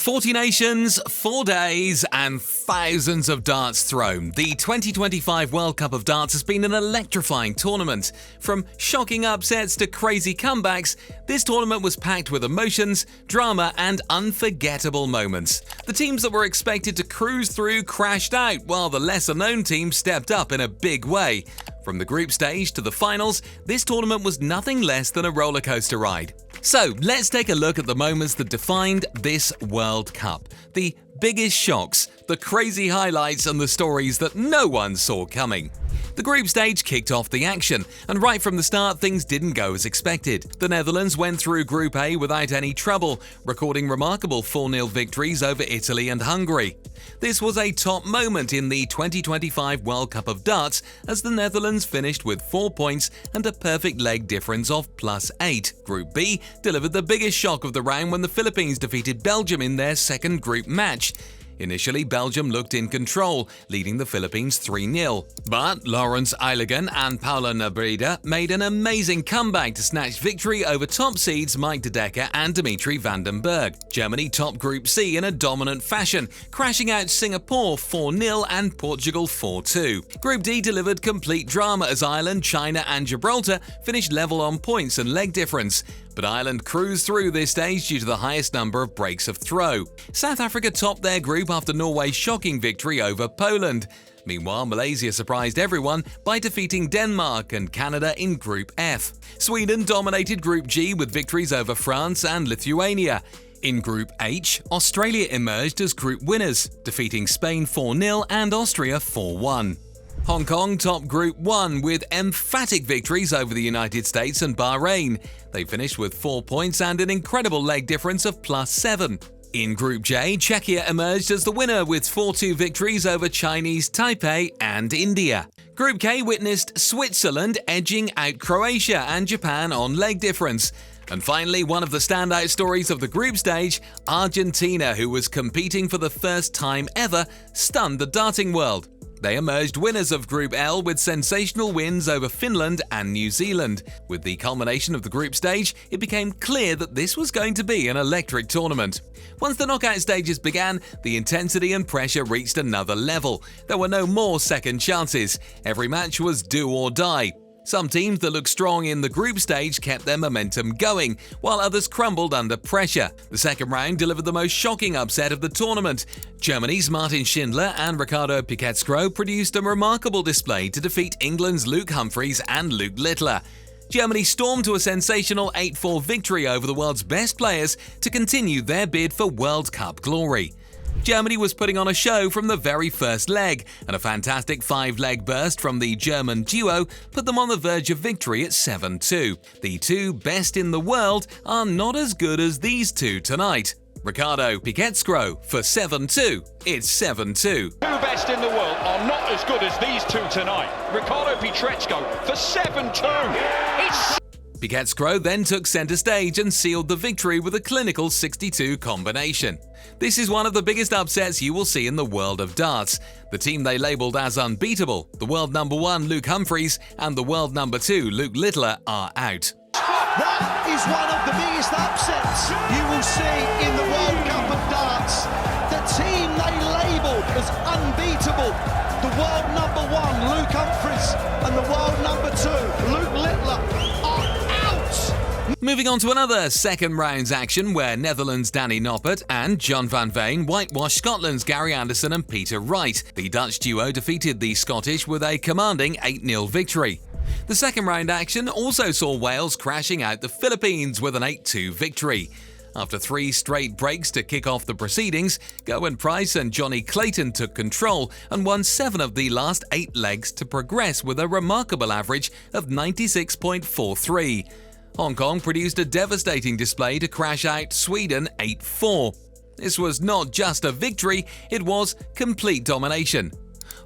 40 nations, 4 days, and thousands of darts thrown. The 2025 World Cup of Darts has been an electrifying tournament. From shocking upsets to crazy comebacks, this tournament was packed with emotions, drama, and unforgettable moments. The teams that were expected to cruise through crashed out, while the lesser-known teams stepped up in a big way. From the group stage to the finals, this tournament was nothing less than a rollercoaster ride. So, let's take a look at the moments that defined this World Cup. The biggest shocks, the crazy highlights, and the stories that no one saw coming. The group stage kicked off the action, and right from the start things didn't go as expected. The Netherlands went through Group A without any trouble, recording remarkable 4-0 victories over Italy and Hungary. This was a top moment in the 2025 World Cup of Darts, as the Netherlands finished with 4 points and a perfect leg difference of +8. Group B delivered the biggest shock of the round when the Philippines defeated Belgium in their second group match. Initially, Belgium looked in control, leading the Philippines 3-0. But Lawrence Eiligan and Paulo Nabreda made an amazing comeback to snatch victory over top seeds Mike De Decker and Dimitri van den Berg. Germany topped Group C in a dominant fashion, crashing out Singapore 4-0 and Portugal 4-2. Group D delivered complete drama as Ireland, China and Gibraltar finished level on points and leg difference. But Ireland cruised through this stage due to the highest number of breaks of throw. South Africa topped their group after Norway's shocking victory over Poland. Meanwhile, Malaysia surprised everyone by defeating Denmark and Canada in Group F. Sweden dominated Group G with victories over France and Lithuania. In Group H, Australia emerged as group winners, defeating Spain 4-0 and Austria 4-1. Hong Kong topped Group 1 with emphatic victories over the United States and Bahrain. They finished with 4 points and an incredible leg difference of +7. In Group J, Czechia emerged as the winner with 4-2 victories over Chinese Taipei and India. Group K witnessed Switzerland edging out Croatia and Japan on leg difference. And finally, one of the standout stories of the group stage, Argentina, who was competing for the first time ever, stunned the darting world. They emerged winners of Group L with sensational wins over Finland and New Zealand. With the culmination of the group stage, it became clear that this was going to be an electric tournament. Once the knockout stages began, the intensity and pressure reached another level. There were no more second chances. Every match was do or die. Some teams that looked strong in the group stage kept their momentum going, while others crumbled under pressure. The second round delivered the most shocking upset of the tournament. Germany's Martin Schindler and Ricardo Piquet produced a remarkable display to defeat England's Luke Humphries and Luke Littler. Germany stormed to a sensational 8-4 victory over the world's best players to continue their bid for World Cup glory. Germany was putting on a show from the very first leg, and a fantastic 5-leg burst from the German duo put them on the verge of victory at 7-2. The two best in the world are not as good as these two tonight. Ricardo Piquet for 7-2. It's 7-2. Two best in the world are not as good as these two tonight. Ricardo Piquet for 7-2. It's Piquet then took centre stage and sealed the victory with a clinical 62 combination. This is one of the biggest upsets you will see in the world of darts. The team they labelled as unbeatable, the world number 1 Luke Humphries and the world number 2 Luke Littler, are out. That is one of the biggest upsets you will see in the World Cup of Darts. The team they labelled as unbeatable, the world number 1 Luke Humphries and the world number 2 Luke Littler, are out. Moving on to another second rounds action where Netherlands' Danny Noppert and John van Veen whitewashed Scotland's Gary Anderson and Peter Wright. The Dutch duo defeated the Scottish with a commanding 8-0 victory. The second round action also saw Wales crashing out the Philippines with an 8-2 victory. After 3 straight breaks to kick off the proceedings, Gerwyn and Jonny Clayton took control and won 7 of the last 8 legs to progress with a remarkable average of 96.43. Hong Kong produced a devastating display to crash out Sweden 8-4. This was not just a victory, it was complete domination.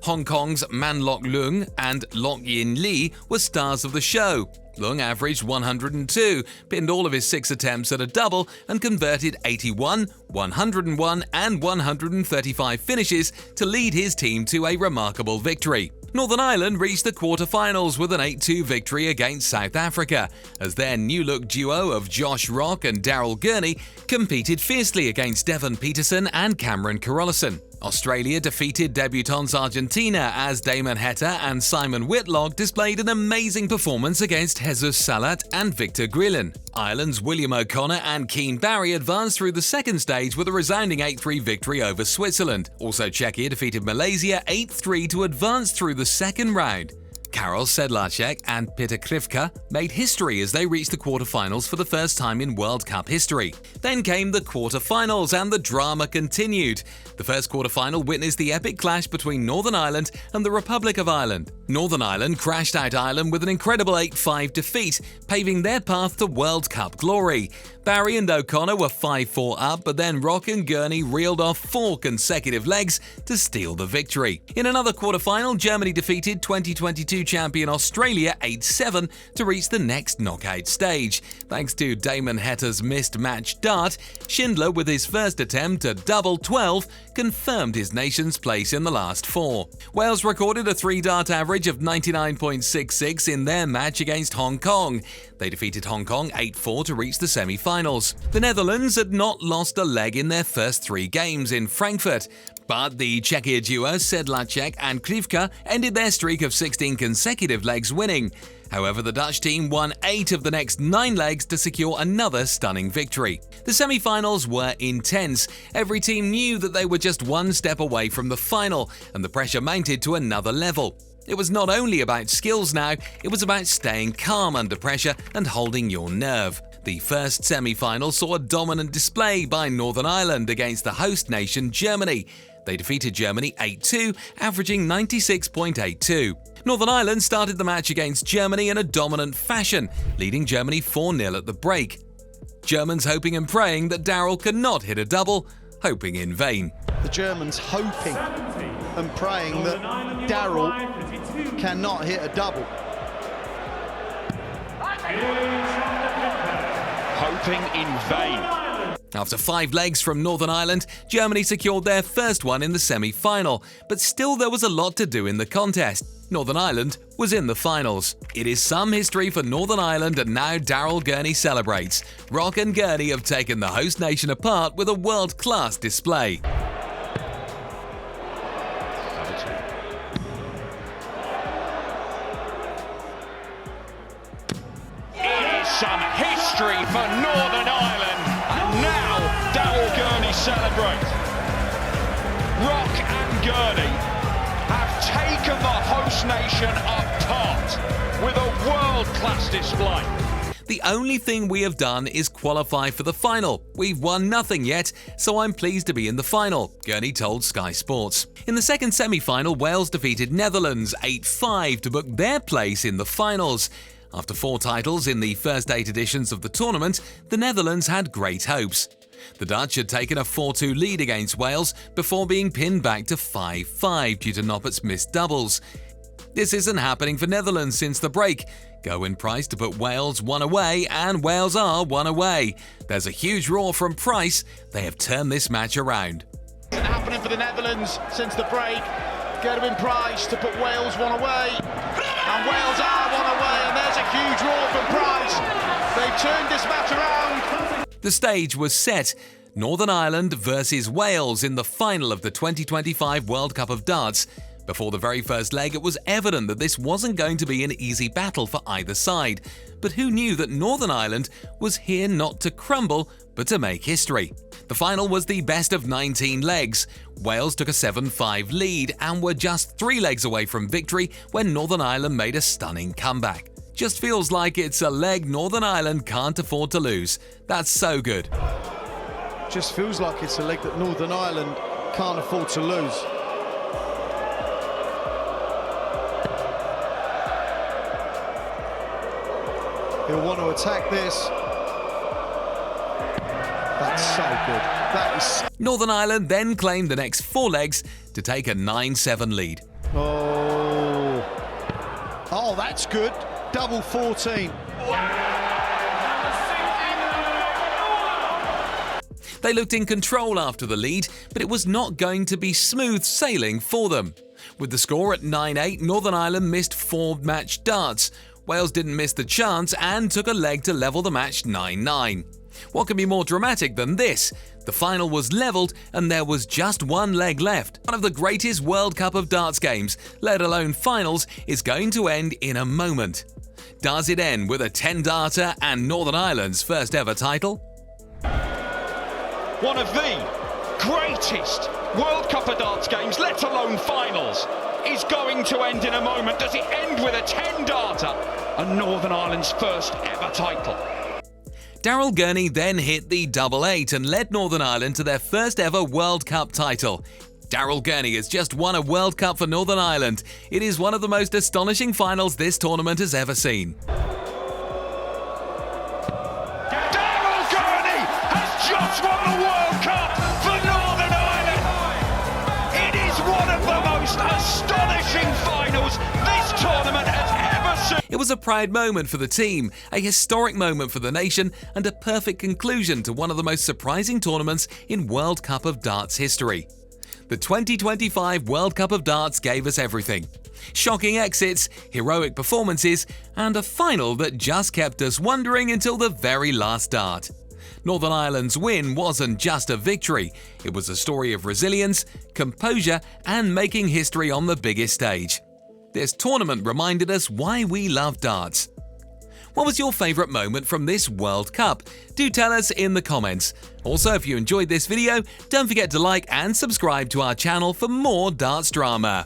Hong Kong's Man Lok Leung and Lok Yin Lee were stars of the show. Leung averaged 102, pinned all of his 6 attempts at a double, and converted 81, 101 and 135 finishes to lead his team to a remarkable victory. Northern Ireland reached the quarter-finals with an 8-2 victory against South Africa, as their new-look duo of Josh Rock and Daryl Gurney competed fiercely against Devon Peterson and Cameron Carolison. Australia defeated debutants Argentina as Damon Heta and Simon Whitlock displayed an amazing performance against Jesus Salat and Victor Grillen. Ireland's William O'Connor and Keane Barry advanced through the second stage with a resounding 8-3 victory over Switzerland. Also, Czechia defeated Malaysia 8-3 to advance through the second round. Karol Sedlacek and Peter Krivka made history as they reached the quarterfinals for the first time in World Cup history. Then came the quarterfinals and the drama continued. The first quarterfinal witnessed the epic clash between Northern Ireland and the Republic of Ireland. Northern Ireland crashed out Ireland with an incredible 8-5 defeat, paving their path to World Cup glory. Barry and O'Connor were 5-4 up, but then Rock and Gurney reeled off 4 consecutive legs to steal the victory. In another quarterfinal, Germany defeated 2022 champion Australia 8-7 to reach the next knockout stage. Thanks to Damon Heta's missed match dart, Schindler, with his first attempt at double 12, confirmed his nation's place in the last 4. Wales recorded a 3-dart average of 99.66 in their match against Hong Kong. They defeated Hong Kong 8-4 to reach the semi-finals. The Netherlands had not lost a leg in their first 3 games in Frankfurt, but the Czechia duo Sedlacek and Krivka ended their streak of 16 consecutive legs winning. However, the Dutch team won 8 of the next 9 legs to secure another stunning victory. The semi-finals were intense. Every team knew that they were just one step away from the final, and the pressure mounted to another level. It was not only about skills now, it was about staying calm under pressure and holding your nerve. The first semi-final saw a dominant display by Northern Ireland against the host nation Germany. They defeated Germany 8-2, averaging 96.82. Northern Ireland started the match against Germany in a dominant fashion, leading Germany 4-0 at the break. Germans hoping and praying that Daryl could not hit a double, hoping in vain. The Germans hoping and praying that Daryl cannot hit a double. Hoping in vain. After 5 legs from Northern Ireland, Germany secured their first one in the semi-final, but still there was a lot to do in the contest. Northern Ireland was in the finals. It is some history for Northern Ireland, and now Daryl Gurney celebrates. Rock and Gurney have taken the host nation apart with a world-class display. Some history for Northern Ireland, and now Daryl Gurney celebrates. Rock and Gurney have taken the host nation apart with a world-class display. The only thing we have done is qualify for the final. We've won nothing yet, so I'm pleased to be in the final, Gurney told Sky Sports. In the second semi-final, Wales defeated Netherlands 8-5 to book their place in the finals. After 4 titles in the first 8 editions of the tournament, the Netherlands had great hopes. The Dutch had taken a 4-2 lead against Wales before being pinned back to 5-5 due to Noppert's missed doubles. This isn't happening for Netherlands since the break. Gerwyn Price to put Wales 1 away, and Wales are 1 away. There's a huge roar from Price. They have turned this match around. Isn't happening for the Netherlands since the break. Gerwyn Price to put Wales 1 away, and Wales are 1 away, and there's a huge roar from Price. They've turned this match around. The stage was set. Northern Ireland versus Wales in the final of the 2025 World Cup of Darts. Before the very first leg, it was evident that this wasn't going to be an easy battle for either side. But who knew that Northern Ireland was here not to crumble, but to make history? The final was the best of 19 legs. Wales took a 7-5 lead and were just 3 legs away from victory when Northern Ireland made a stunning comeback. Just feels like it's a leg Northern Ireland can't afford to lose. That's so good. Just feels like it's a leg that Northern Ireland can't afford to lose. He'll want to attack this. That's so good. That is. Northern Ireland then claimed the next 4 legs to take a 9-7 lead. Oh, that's good. Double 14. They looked in control after the lead, but it was not going to be smooth sailing for them. With the score at 9-8, Northern Ireland missed 4 match darts. Wales didn't miss the chance and took a leg to level the match 9-9. What can be more dramatic than this? The final was levelled and there was just 1 leg left. One of the greatest World Cup of Darts games, let alone finals, is going to end in a moment. Does it end with a 10-darter and Northern Ireland's first ever title? One of the greatest World Cup of Darts games, let alone finals, is going to end in a moment. Does it end with a 10-darter and Northern Ireland's first ever title? Daryl Gurney then hit the 8-8 and led Northern Ireland to their first ever World Cup title. Daryl Gurney has just won a World Cup for Northern Ireland. It is one of the most astonishing finals this tournament has ever seen. Daryl Gurney has just won the World Cup for Northern Ireland. It is one of the most astonishing finals this tournament has ever seen. It was a proud moment for the team, a historic moment for the nation, and a perfect conclusion to one of the most surprising tournaments in World Cup of Darts history. The 2025 World Cup of Darts gave us everything. Shocking exits, heroic performances, and a final that just kept us wondering until the very last dart. Northern Ireland's win wasn't just a victory, it was a story of resilience, composure, and making history on the biggest stage. This tournament reminded us why we love darts. What was your favourite moment from this World Cup? Do tell us in the comments. Also, if you enjoyed this video, don't forget to like and subscribe to our channel for more darts drama.